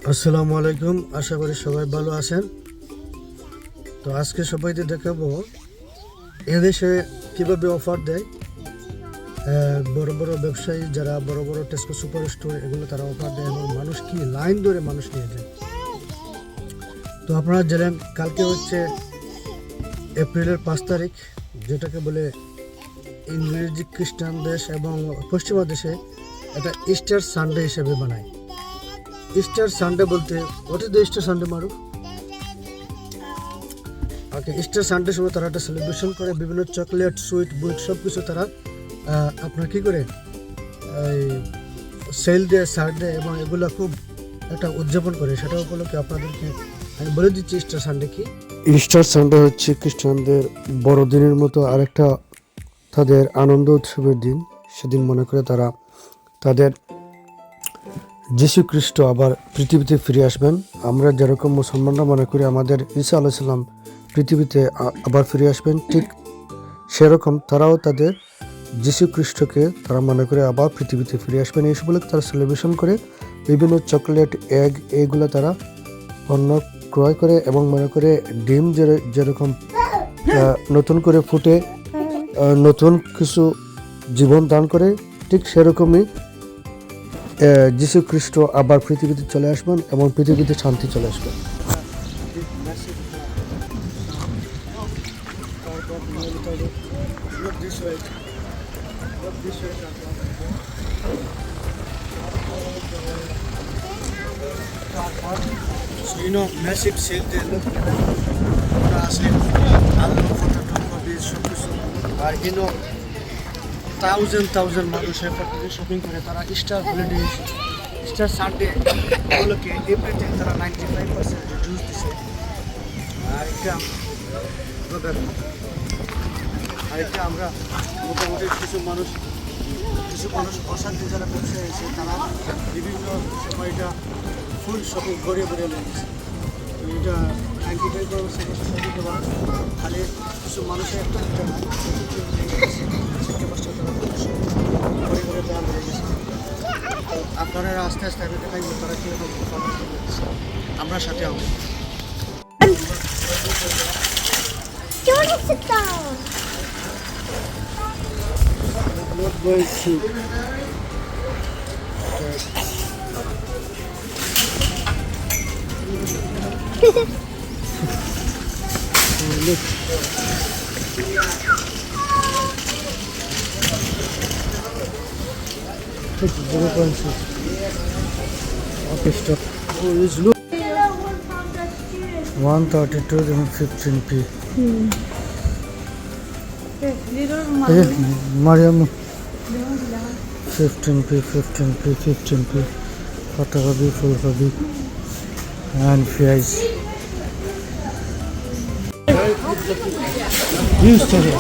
আসসালামু আলাইকুম, আশা করি সবাই ভালো আছেন। তো আজকে সবাইকে দেখাবো এদেশে কিভাবে অফার দেয় বড় বড় ব্যবসায়ী, যারা বড় বড় টেস্কো সুপার স্টোর, এগুলো তারা অফার দেয় এবং মানুষ কি লাইন ধরে মানুষ নিয়ে যায়। তো আপনারা জানেন কালকে হচ্ছে এপ্রিলের 5 তারিখ, যেটাকে বলে ইংরেজি খ্রিস্টান দেশ এবং পশ্চিমা দেশে এটা ইস্টার সানডে হিসেবে বানায়। ইস্টার সানডে বলতে what is the Easter Sunday Maruf? Okay, Easter Sunday সময় তারা একটা সেলিব্রেশন করে, বিভিন্ন চকলেট, সুইট, বুইট সব কিছু তারা আপনার কী করে এই সেল দেয়, সার দেয় এবং এগুলো খুব একটা উদযাপন করে। সেটা উপলক্ষে আপনাদেরকে আমি বলে দিচ্ছি ইস্টার সানডে কি। ইস্টার সানডে হচ্ছে খ্রিস্টানদের বড়দিনের মতো আরেকটা তাদের আনন্দ উৎসবের দিন। সেদিন মনে করে তারা তাদের যীশু খ্রিস্ট আবার পৃথিবীতে ফিরে আসবেন। আমরা যেরকম মুসলমানরা মনে করি আমাদের ঈসা আলাইহিস সালাম পৃথিবীতে আবার ফিরে আসবেন, ঠিক সেরকম তারাও তাদের যীশু খ্রিস্টকে তারা মনে করে আবার পৃথিবীতে ফিরে আসবেন। এই সবগুলো তারা সেলিব্রেশন করে, বিভিন্ন চকলেট, এগ এইগুলো তারা পণ্য ক্রয় করে এবং মনে করে ডিম যেরকম নতুন করে ফুটে নতুন কিছু জীবন দান করে, ঠিক সেরকমই যীশু খ্রিস্ট আবার পৃথিবীতে চলে আসবেন এবং পৃথিবীতে শান্তি চলে আসবে। So massive sale they look আসলে আলু, ফুলকপি সব কিছু। আর থাউজেন্ড মানুষ এফার্ট করে শপিং করে। তারা স্টার হলিডে, স্টার সানডে এগুলোকে এভরিথিং তারা 95% রিডিউস দিছে। আরেকটা আমরা মোটামুটি কিছু মানুষ অশান্তি যারা ব্যবসায়ী এসে তারা বিভিন্ন সময় এটা ফুল শপিং গড়িয়ে লেগেছে। তো এটা 95% দেওয়া, খালি কিছু মানুষের একটা না, ঘরে দেওয়া হয়ে গেছে। তো আপনারা আস্তে আস্তে আমি দেখাই তারা কীরকম আমরা সাথে হবো। Not going to. Look. It's 0.6. Okay, stop. Oh, it's look. 132 and 15p. Mariam. 15p. Photography, full and fries. Use today.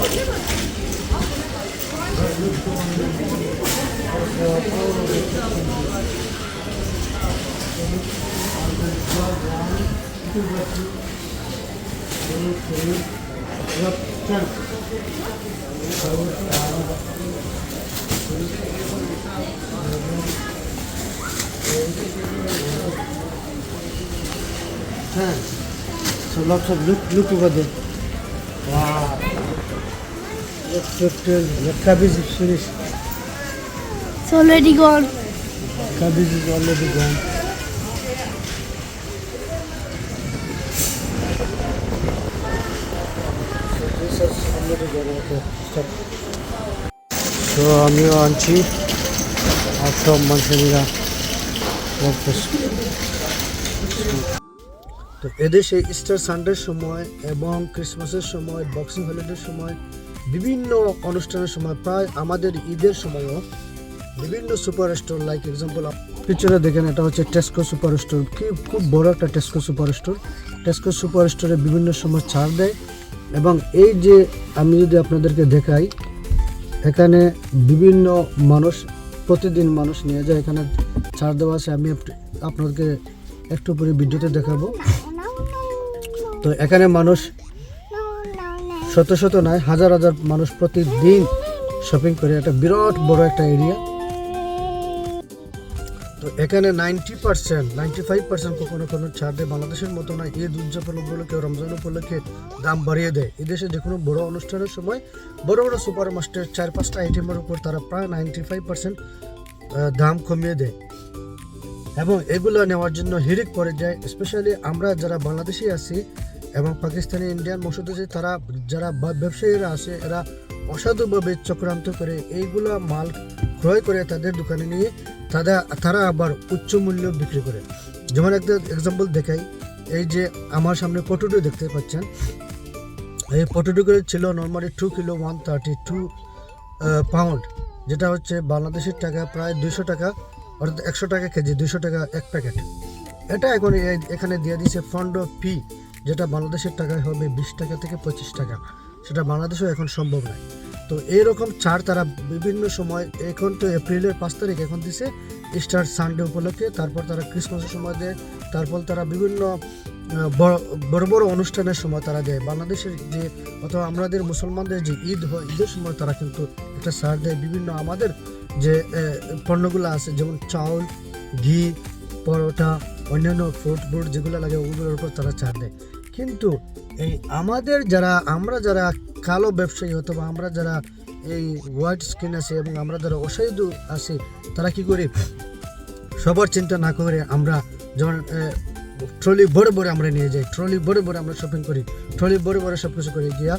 So lots of look over there. Wow. The cabbage is finished. It's already gone. Cabbage is already gone. So this is already gone. Okay, stop. So আমিও আনছি আর সব মানুষেরা। তো এদেশে Easter সানডের সময় এবং ক্রিসমাসের সময়, বক্সিং হলিডের সময়, বিভিন্ন অনুষ্ঠানের সময়, প্রায় আমাদের ঈদের সময়ও বিভিন্ন সুপার স্টোর, লাইক এক্সাম্পল পিকচারে দেখেন, এটা হচ্ছে টেস্কো সুপার স্টোর। কি খুব বড় একটা Tesco super store. Tesco super স্টোরে বিভিন্ন সময় ছাড় দেয় এবং এই যে আমি যদি আপনাদেরকে দেখাই, এখানে বিভিন্ন মানুষ প্রতিদিন মানুষ নিয়ে যায়, এখানে ছাড় দেওয়া আছে। আমি আপনাদেরকে একটু পরে ভিডিওতে দেখাবো। তো এখানে মানুষ শত নয়, হাজার মানুষ প্রতিদিন শপিং করে। একটা বিরাট বড় একটা এরিয়া। তো তো এখানে 95% কখনো কোনো ছাড় দেয়। বাংলাদেশের মতো না, ঈদ উদযাপন উপলক্ষে, রমজান উপলক্ষে দাম বাড়িয়ে দেয়। এদেশে যে কোনো বড় অনুষ্ঠানের সময় বড় বড় সুপার মার্কেটের 4-5টা আইটেমের উপর তারা প্রায় 95% দাম কমিয়ে দেয় এবং এগুলো নেওয়ার জন্য হিড়িক পড়ে যায়। স্পেশালি আমরা যারা বাংলাদেশি আছি এবং পাকিস্তানি, ইন্ডিয়ান বংশোদ্ভূত তারা যারা ব্যবসায়ীরা আছে, এরা অসাধুভাবে চক্রান্ত করে এইগুলো মাল ক্রয় করে তাদের দোকানে নিয়ে তারা আবার উচ্চ মূল্য বিক্রি করে। যেমন একটা এক্সাম্পল দেখাই, এই যে আমার সামনে পটেটো দেখতে পাচ্ছেন, এই পটেটোগুলো ছিল নর্মালি 2 কিলো 132 পাউন্ড, যেটা হচ্ছে বাংলাদেশের টাকা প্রায় 200 টাকা, অর্থাৎ 100 টাকা কেজি, 200 টাকা এক প্যাকেট। এটা এখন এখানে দিয়ে দিয়েছে ফন্ডো পি, যেটা বাংলাদেশের টাকায় হবে 20 টাকা থেকে 25 টাকা। সেটা বাংলাদেশেও এখন সম্ভব নয়। তো এইরকম ছাড় তারা বিভিন্ন সময়, এখন তো এপ্রিলের 5 তারিখ এখন দিছে ইস্টার সানডে উপলক্ষে, তারপর তারা ক্রিসমাসের সময় দেয়, তারপর তারা বিভিন্ন বড় বড় অনুষ্ঠানের সময় তারা দেয়। বাংলাদেশের যে অথবা আমাদের মুসলমানদের যে ঈদ হয়, ঈদের সময় তারা কিন্তু একটা ছাড় দেয়। বিভিন্ন আমাদের যে পণ্যগুলো আছে, যেমন চাউল, ঘি, পরোটা, অন্যান্য ফ্রুট যেগুলো লাগে ওগুলোর উপর তারা ছাড় দেয়। কিন্তু এই আমরা যারা কালো ব্যবসায়ী অথবা আমরা যারা এই হোয়াইট স্কিন আছে এবং আমরা যারা অসাধু আছি, তারা কি করি, সবার চিন্তা না করে আমরা যেমন ট্রলি ভরে ভরে আমরা নিয়ে যাই, ট্রলি ভরে ভরে আমরা শপিং করি, ট্রলি ভরে ভরে সব কিছু করে গিয়া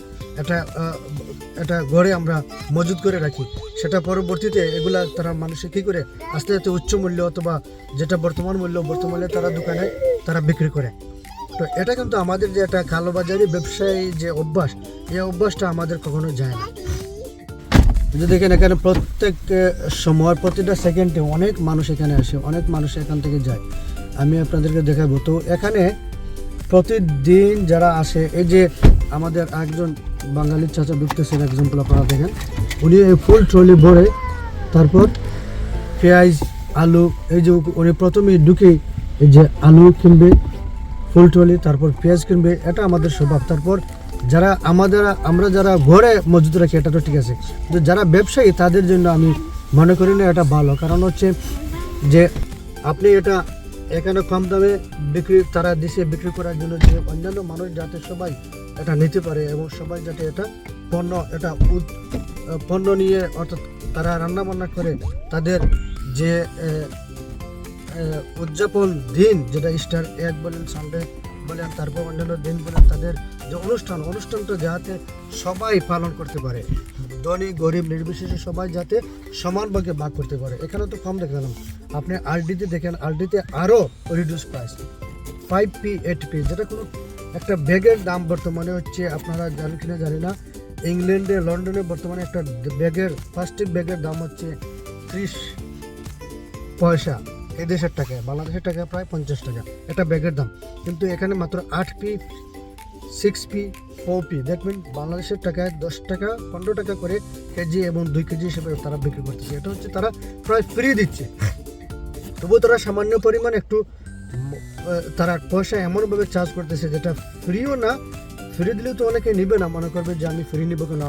এটা ঘরে আমরা মজুত করে রাখি। সেটা পরবর্তীতে এগুলা তারা মানুষে কী করে আস্তে আস্তে উচ্চ মূল্য অথবা যেটা বর্তমান মূল্যে তারা দোকানে তারা বিক্রি করে। তো এটা কিন্তু আমাদের যে একটা কালোবাজারি ব্যবসায়ী যে অভ্যাস, এই অভ্যাসটা আমাদের কখনো যায় না। যদি দেখেন এখানে প্রত্যেক সময় প্রতিটা সেকেন্ডে অনেক মানুষ এখানে আসে, অনেক মানুষ এখান থেকে যায়। আমি আপনাদেরকে দেখাবো। তো এখানে প্রতিদিন যারা আসে, এই যে আমাদের একজন বাঙালি চাচা ঢুকতেছেন, এক্সাম্পল আপনারা দেখেন, উনি ফুল ট্রলি ভরে, তারপর পেঁয়াজ, আলু, এই যে উনি প্রথমেই ঢুকে এই যে আলু কিনবে ফুল ট্রলি, তারপর পেঁয়াজ কিনবে। এটা আমাদের স্বভাব। তারপর আমরা যারা ঘরে মজুদ রাখি, এটা তো ঠিক আছে, কিন্তু যারা ব্যবসায়ী তাদের জন্য আমি মনে করি না এটা ভালো। কারণ হচ্ছে যে আপনি এটা এখানে কম দামে তারা দিছে বিক্রি করার জন্য, যে অন্যান্য মানুষ যাতে সবাই এটা নিতে পারে এবং সবাই যাতে এটা পণ্য নিয়ে, অর্থাৎ তারা রান্না বান্না করে তাদের যে উদযাপন দিন, যেটা ইস্টার এগ বলেন, সানডে বলেন, তারপর অন্যান্য দিন বলেন, তাদের যে অনুষ্ঠানটা যাতে সবাই পালন করতে পারে, ধনী গরিব নির্বিশেষে সবাই যাতে সমানভাবে ভাগ করতে পারে। এখানে তো কম দেখালাম, আপনি আলডিতে দেখেন, আলডিতে আরও রিডিউস প্রাইস 5p 8p, যেটা কোনো একটা ব্যাগের দাম বর্তমানে হচ্ছে, আপনারা জানেন কিনা জানি না, ইংল্যান্ডে, লন্ডনে বর্তমানে একটা প্লাস্টিক ব্যাগের দাম হচ্ছে 30 পয়সা এই দেশের টাকায়, বাংলাদেশের টাকায় প্রায় 50 টাকা একটা ব্যাগের দাম। কিন্তু এখানে মাত্র 8p 6p 4p, দেখবেন বাংলাদেশের টাকায় 10 টাকা 15 টাকা করে কেজি এবং 2 কেজি হিসেবে তারা বিক্রি করতেছে। এটা হচ্ছে তারা প্রায় ফ্রি দিচ্ছে, তবুও তারা সামান্য পরিমাণ একটু তারা পয়সা এমনভাবে চার্জ করতেছে যেটা ফ্রিও না। ফ্রি দিলেও তো অনেকে নিবে না, মনে করবে যে আমি ফ্রি নিব কেন,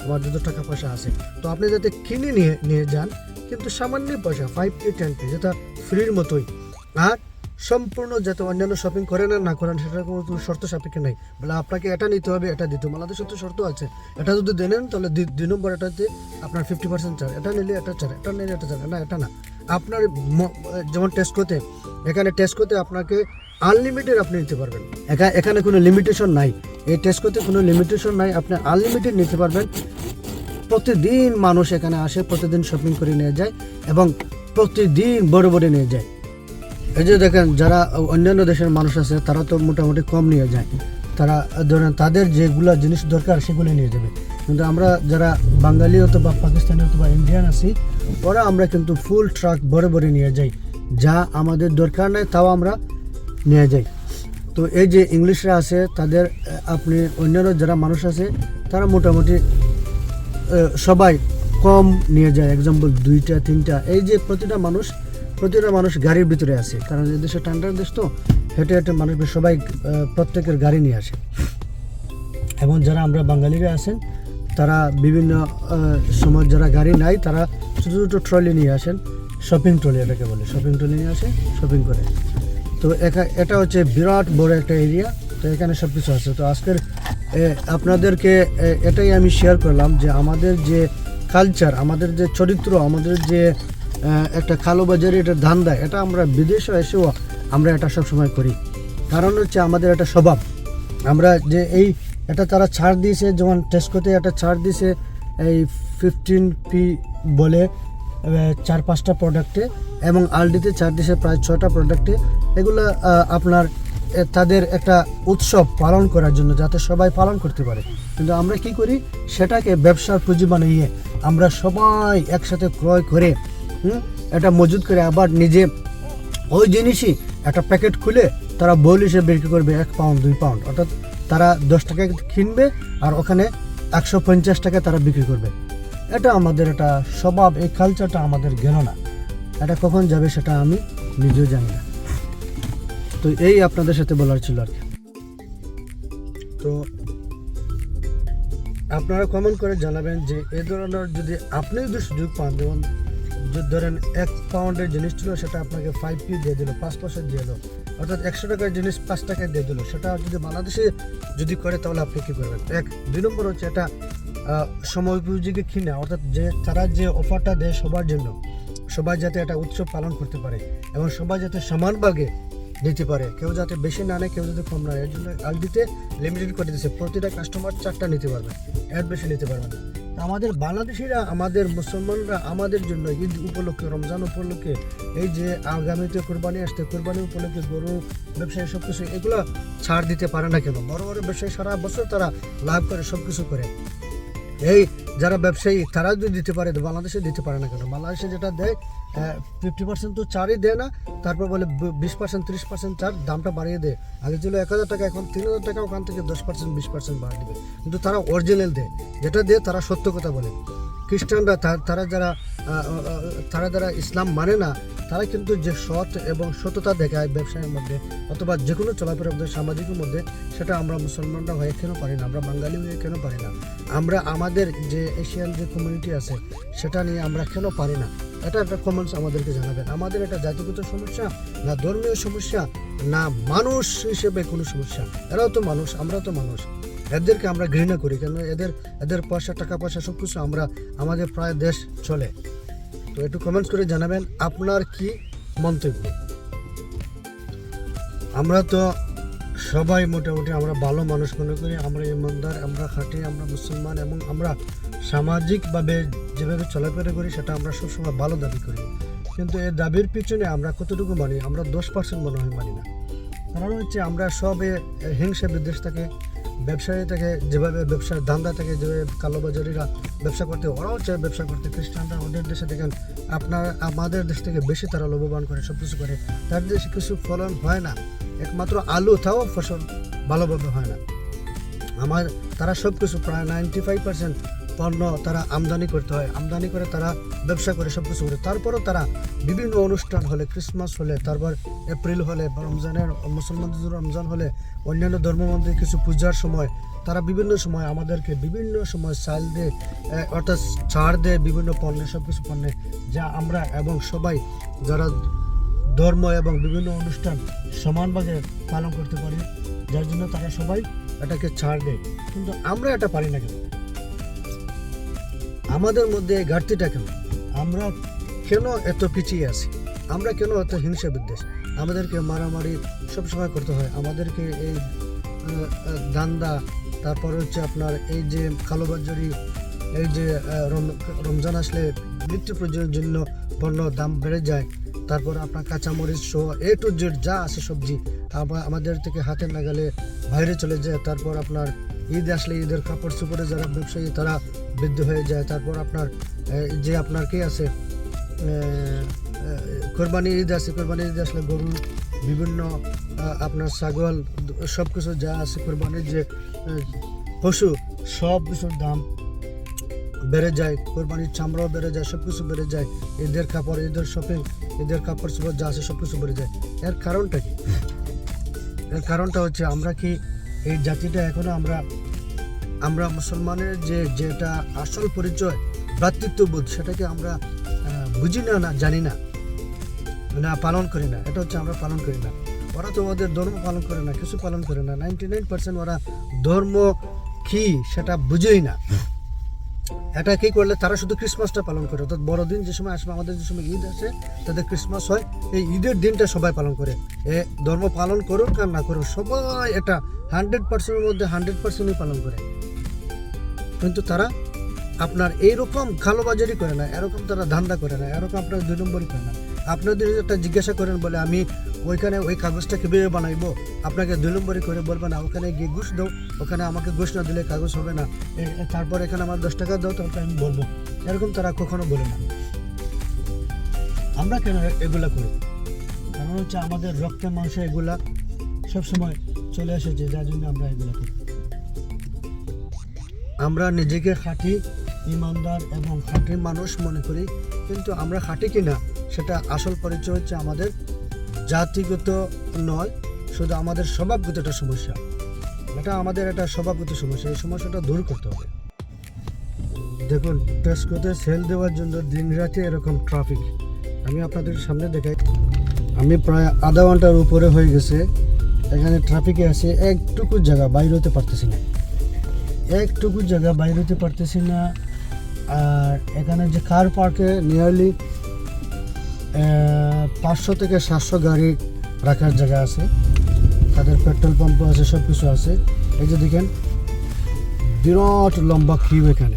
আমার যত টাকা পয়সা আছে। তো আপনি যাতে কিনে নিয়ে যান, কিন্তু সামান্য পয়সা 5p 10p, যেটা ফ্রির মতোই। আর সম্পূর্ণ যাতে অন্যান্য শপিং করেন আর না করেন সেটা কোনো শর্ত সাপেক্ষে নেই, বলে আপনাকে এটা নিতে হবে, এটা দিতে হবে। বাংলাদেশের তো শর্ত আছে, এটা যদি দেন তাহলে 2 নম্বর এটাতে আপনার 50% ছাড়, এটা নিলে এটা ছাড়, এটা নিলে এটা ছাড়, না এটা না। আপনার যেমন এখানে টেস্কোতে আপনাকে আনলিমিটেড আপনি নিতে পারবেন, এখানে কোনো লিমিটেশন নাই। এই টেস্কোতে কোনো লিমিটেশন নাই, আপনি আনলিমিটেড নিতে পারবেন। প্রতিদিন মানুষ এখানে আসে, প্রতিদিন শপিং করে নিয়ে যায় এবং প্রতিদিন বড় নিয়ে যায়। এই যে দেখেন, যারা অন্যান্য দেশের মানুষ আছে তারা তো মোটামুটি কম নিয়ে যায়, তারা ধরেন তাদের যেগুলো জিনিস দরকার সেগুলো নিয়ে যাবে। কিন্তু আমরা যারা বাঙালি অথবা পাকিস্তানি অথবা ইন্ডিয়ান আছি, ওরা আমরা কিন্তু ফুল ট্রাক বড় নিয়ে যাই, যা আমাদের দরকার নেই তাও আমরা নিয়ে যাই। তো এই যে ইংলিশরা আছে তাদের, আপনি অন্যান্য যারা মানুষ আছে তারা মোটামুটি সবাই কম নিয়ে যায়, এক্সাম্পল 2টা 3টা। এই যে প্রতিটা মানুষ গাড়ির ভিতরে আছে, কারণ এই দেশে ঠান্ডার দেশ তো, হেঁটে মানুষ সবাই প্রত্যেকের গাড়ি নিয়ে আসে। এবং যারা আমরা বাঙালিরা আছেন তারা বিভিন্ন সময় যারা গাড়ি নাই তারা ছোটো ট্রলি নিয়ে আসেন, শপিং ট্রলি, এটাকে বলে শপিং ট্রলি নিয়ে আসে, শপিং করে। তো এটা হচ্ছে বিরাট বড় একটা এরিয়া, তো এখানে সব কিছু আছে। তো আজকের আপনাদেরকে এটাই আমি শেয়ার করলাম যে আমাদের যে কালচার, আমাদের যে চরিত্র, আমাদের যে একটা কালোবাজারি একটা ধান্দা, এটা আমরা বিদেশে এসেও আমরা এটা সবসময় করি। কারণ হচ্ছে আমাদের একটা স্বভাব। আমরা যে এটা তারা ছাড় দিয়েছে, যেমন টেস্কোতে একটা ছাড় দিয়েছে এই 15p বলে 4-5টা প্রোডাক্টে, এবং আলডিতে ছাড় দিয়েছে প্রায় 6টা প্রোডাক্টে। এগুলো আপনার তাদের একটা উৎসব পালন করার জন্য, যাতে সবাই পালন করতে পারে। কিন্তু আমরা কি করি, সেটাকে ব্যবসার পুঁজি বানিয়ে আমরা সবাই একসাথে ক্রয় করে এটা মজুত করে আবার নিজে ওই জিনিসই একটা প্যাকেট খুলে তারা বোল হিসেবে বিক্রি করবে 1 পাউন্ড 2 পাউন্ড, অর্থাৎ তারা 10 টাকায় কিনবে আর ওখানে 150 টাকায় তারা বিক্রি করবে। এটা আমাদের একটা স্বভাব, এই কালচারটা আমাদের গেল না। এটা কখন যাবে সেটা আমি নিজেও জানি না। তো এই আপনাদের সাথে বলার ছিল আর কি। তো আপনারা কমেন্ট করে জানাবেন যে এই ধরনের যদি আপনি যদি সুযোগ পান, যেমন যদি ধরেন 1 পাউন্ডের জিনিস ছিল, সেটা আপনাকে 5p দিয়ে দিল, 5 পয়সা দিয়ে দিল, অর্থাৎ 100 টাকার জিনিস 5 টাকায় দিয়ে দিল। সেটা যদি বাংলাদেশে যদি করে তাহলে আপনি কী করবেন? 2 নম্বর হচ্ছে এটা সময় উপযোগী কিনা, অর্থাৎ যে তারা যে অফারটা দেয় সবার জন্য, সবাই যাতে একটা উৎসব পালন করতে পারে এবং সবাই যাতে সমান ভাগে দিতে পারে, কেউ যাতে বেশি না নেয়, কেউ যাতে কম না নেয়। এর জন্য আলডিতে লিমিটেড করে দিচ্ছে, প্রতিটা কাস্টমার 4টা নিতে পারবে, এর বেশি নিতে পারবে না। আমাদের বাংলাদেশিরা, আমাদের মুসলমানরা আমাদের জন্য ঈদ উপলক্ষে, রমজান উপলক্ষে, এই যে আগামীতে কোরবানি আসতে, কোরবানি উপলক্ষে গরু ব্যবসায়ী সব কিছু এগুলো ছাড় দিতে পারে না কেন? বড় বড় ব্যবসায়ী সারা বছর তারা লাভ করে, সব কিছু করে। এই যারা ব্যবসায়ী তারা যদি দিতে পারে, বাংলাদেশে দিতে পারে না কেন? বাংলাদেশে যেটা দেয় 50% তো ছাড়ই দেয় না, তারপর বলে 20% 30% ছাড়, দামটা বাড়িয়ে দেয়। আগে ছিল 1000 টাকা, এখন 3000 টাকা, ওখান থেকে 10% 20% বাড়িয়ে দেবে। কিন্তু তারা অরিজিনাল দেয়, যেটা দেয় তারা সত্য কথা বলে। খ্রিস্টানরা তারা যারা ইসলাম মানে না, তারা কিন্তু যে সৎ এবং সততা দেখায় ব্যবসায়ের মধ্যে অথবা যে কোনো চলাফেরার মধ্যে, সামাজিকের মধ্যে, সেটা আমরা মুসলমানরা হয়ে কেন পারি না? আমরা বাঙালি হয়ে কেন পারি না? আমরা আমাদের যে এশিয়ান যে কমিউনিটি আছে সেটা নিয়ে আমরা কেন পারি না? এটা একটা কমেন্টস আমাদেরকে জানাবেন। আমাদের এটা জাতিগত সমস্যা, না ধর্মীয় সমস্যা, না মানুষ হিসেবে কোনো সমস্যা? এরাও তো মানুষ, আমরাও তো মানুষ। এদেরকে আমরা ঘৃণা করি কেন? এদের পয়সা, টাকা পয়সা সব কিছু আমাদের প্রায় দেশ চলে। তো একটু কমেন্টস করে জানাবেন আপনার কি মন্তব্য। আমরা তো সবাই মোটামুটি আমরা ভালো মানুষ মনে করি, আমরা ইমানদার, আমরা খাঁটি, আমরা মুসলমান, এবং আমরা সামাজিকভাবে যেভাবে চলাফেরা করি সেটা আমরা সবসময় ভালো দাবি করি। কিন্তু এই দাবির পিছনে আমরা কতটুকু মানি? আমরা 10% মনে হয় মানি না। কারণ হচ্ছে আমরা সবে হিংসা বিদ্বেষ থাকে, ব্যবসায়ী থেকে যেভাবে ব্যবসার ধান্দা থেকে, যেভাবে কালোবাজারিরা ব্যবসা করতে, ওরাও চায় ব্যবসা করতে। খ্রিস্টানরা ওদের দেশে দেখেন আমাদের দেশ থেকে বেশি তারা লাভবান করে, সব কিছু করে। তার দেশে কিছু ফলন হয় না, একমাত্র আলু, তাও ফসল ভালোভাবে হয় না। তারা সব কিছু প্রায় 95% পণ্য তারা আমদানি করতে হয়, আমদানি করে তারা ব্যবসা করে, সব কিছু করে। তারপরও তারা বিভিন্ন অনুষ্ঠান হলে, ক্রিসমাস হলে, তারপর এপ্রিল হলে, রমজানের মুসলমানদের রমজান হলে, অন্যান্য ধর্মমন্দির কিছু পূজার সময়, তারা বিভিন্ন সময় আমাদেরকে বিভিন্ন সময় সাল দিয়ে, অর্থাৎ ছাড় দেয় বিভিন্ন পণ্যে, সব কিছু পণ্যে, যা আমরা এবং সবাই যারা ধর্ম এবং বিভিন্ন অনুষ্ঠান সমানভাবে পালন করতে পারি, যার জন্য তারা সবাই এটাকে ছাড় দেয়। কিন্তু আমরা এটা পারি না কেন? আমাদের মধ্যে এই ঘাটতিটা কেন? আমরা কেন এত পিছিয়ে আছি? আমরা কেন এত হিংসা বিদ্বেষ? আমাদেরকে মারামারি সবসময় করতে হয়, আমাদেরকে এই দান্দা, তারপর হচ্ছে আপনার এই যে কালোবাজারি, এই যে রমজান আসলে নিত্য প্রয়োজনের জন্য পণ্য দাম বেড়ে যায়, তারপর আপনার কাঁচামরিচ সহ A to Z যা আছে সবজি আমাদের থেকে হাতের নাগালে বাইরে চলে যায়। তারপর আপনার ঈদ আসলে ঈদের কাপড় চোপড়ে যারা ব্যবসায়ী তারা বৃদ্ধি হয়ে যায়। তারপর আপনার যে আপনার কি আছে কোরবানি ঈদ আছে, কোরবানি ঈদ আসলে গরু, বিভিন্ন আপনার ছাগল, সব কিছু যা আছে কোরবানির যে পশু, সব কিছুর দাম বেড়ে যায়, কোরবানির চামড়াও বেড়ে যায়, সব কিছু বেড়ে যায়। ঈদের কাপড়, ঈদের শপিং, ঈদের কাপড় চোপড় যা আছে সব কিছু বেড়ে যায়। এর কারণটা কি? এর কারণটা হচ্ছে আমরা কি এই জাতিটা এখনো আমরা মুসলমানের যেটা আসল পরিচয় ভ্রাতৃত্ববোধ, সেটাকে আমরা বুঝি না, জানি না। না পালন করি না, এটা হচ্ছে আমরা পালন করি না। ওরা তো ওদের ধর্ম পালন করে না, কিছু পালন করে না। 99% ওরা ধর্ম কি সেটা বুঝেই না। এটা কি করলে তারা শুধু ক্রিসমাসটা পালন করে, অর্থাৎ বড়দিন যে সময় আসবে, আমাদের যে সময় ঈদ আসে তাদের ক্রিসমাস হয়, এই ঈদের দিনটা সবাই পালন করে। এ ধর্ম পালন করুক আর না করুক, সবাই এটা 100%-এর মধ্যে 100%ই পালন করে। কিন্তু তারা আপনার এইরকম কালোবাজারি করে না, এরকম তারা ধান্দা করে না, এরকম আপনার 2 নম্বরই করে না। আপনাদের একটা জিজ্ঞাসা করেন, বলে আমি ওইখানে ওই কাগজটা কীভাবে বানাইবো, আপনাকে 2 নম্বরই করে বলবে না, ওখানে গিয়ে ঘুষ দাও, ওখানে আমাকে ঘুষ না দিলে কাগজ হবে না, তারপর এখানে আমার 10 টাকা দাও, তারপর আমি বলবো। এরকম তারা কখনো বলে না। আমরা কেন এগুলা করি? কারণ হচ্ছে আমাদের রক্তের মাংসে এগুলা সবসময় চলে এসেছে, যার জন্য আমরা এগুলা করি। আমরা নিজেকে খাঁটি, ইমানদার এবং খাঁটি মানুষ মনে করি, কিন্তু আমরা খাঁটি কিনা সেটা আসল পরিচয় হচ্ছে আমাদের জাতিগত নয়, শুধু আমাদের স্বভাবগত একটা সমস্যা। এটা আমাদের একটা স্বভাবগত সমস্যা, এই সমস্যাটা দূর করতে হবে। দেখুন, টেস্কোতে সেল দেওয়ার জন্য দিন রাতে এরকম ট্রাফিক। আমি আপনাদের সামনে দেখাই, আমি প্রায় আধা ঘন্টার উপরে হয়ে গেছে এখানে ট্রাফিকে আছে, একটুকু জায়গা বাইর হতে পারতেছি না, একটুকু জায়গা বাইর হতে পারতেছি না। আর এখানে যে কার পার্কে নিয়ারলি 500 থেকে 700 গাড়ি রাখার জায়গা আছে, তাদের পেট্রোল পাম্পও আছে, সব কিছু আছে। এই যে দেখেন বিরাট লম্বা কিউ, এখানে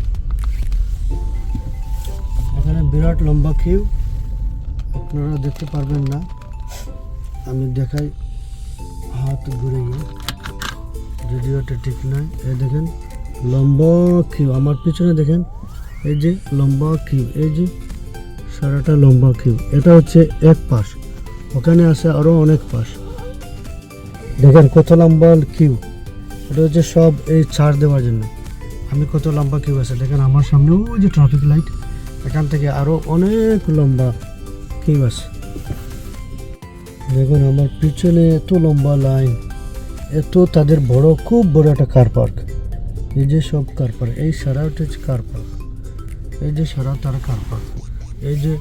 বিরাট লম্বা কিউ, আপনারা দেখতে পারবেন না, আমি দেখাই হাত ঘুরে গিয়ে, ভিডিওটা ঠিক নয়। এই দেখেন লম্বা কিউ, আমার পিছনে দেখেন এই যে লম্বা কিউ, এই যে সারাটা লম্বা কিউ। এটা হচ্ছে এক পাশ, ওখানে আছে আরও অনেক পাশ। দেখেন কত লম্বা কিউ, এটা হচ্ছে সব এই ছাড় দেওয়ার জন্য। আমি কত লম্বা কিউ আছে দেখেন, আমার সামনে ওই যে ট্রাফিক লাইট, এখান থেকে আরও অনেক লম্বা কিউ আছে। দেখুন আমার পিছনে এত লম্বা লাইন, এত তাদের বড়, খুব বড় একটা কার পার্ক। এই যে সব কার পার্ক, এই সারা হচ্ছে কার পার্ক, এই যে সারা তার কার পার্ক, এই যে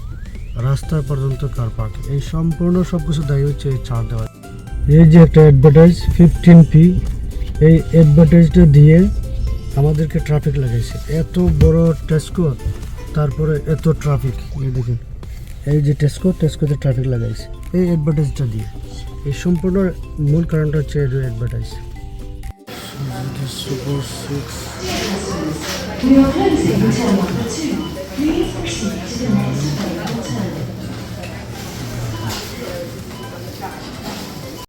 রাস্তা পর্যন্ত কার পার্ক, এই সম্পূর্ণ সব কিছু দায়ী হচ্ছে এই ছাড় দেওয়া। এই যে একটা অ্যাডভার্টাইজ 15p, এই অ্যাডভার্টাইজটা দিয়ে আমাদেরকে ট্রাফিক লাগাইছে। এত বড় টেস্কো, তারপরে এত ট্রাফিক। এই দেখেন এই যে টেস্কোতে ট্রাফিক লাগাইছে এই অ্যাডভার্টাইজটা দিয়ে। এই সম্পূর্ণ মূল কারণটা হচ্ছে এই advertise. Super 6 We are closing until number 2. Please proceed to the next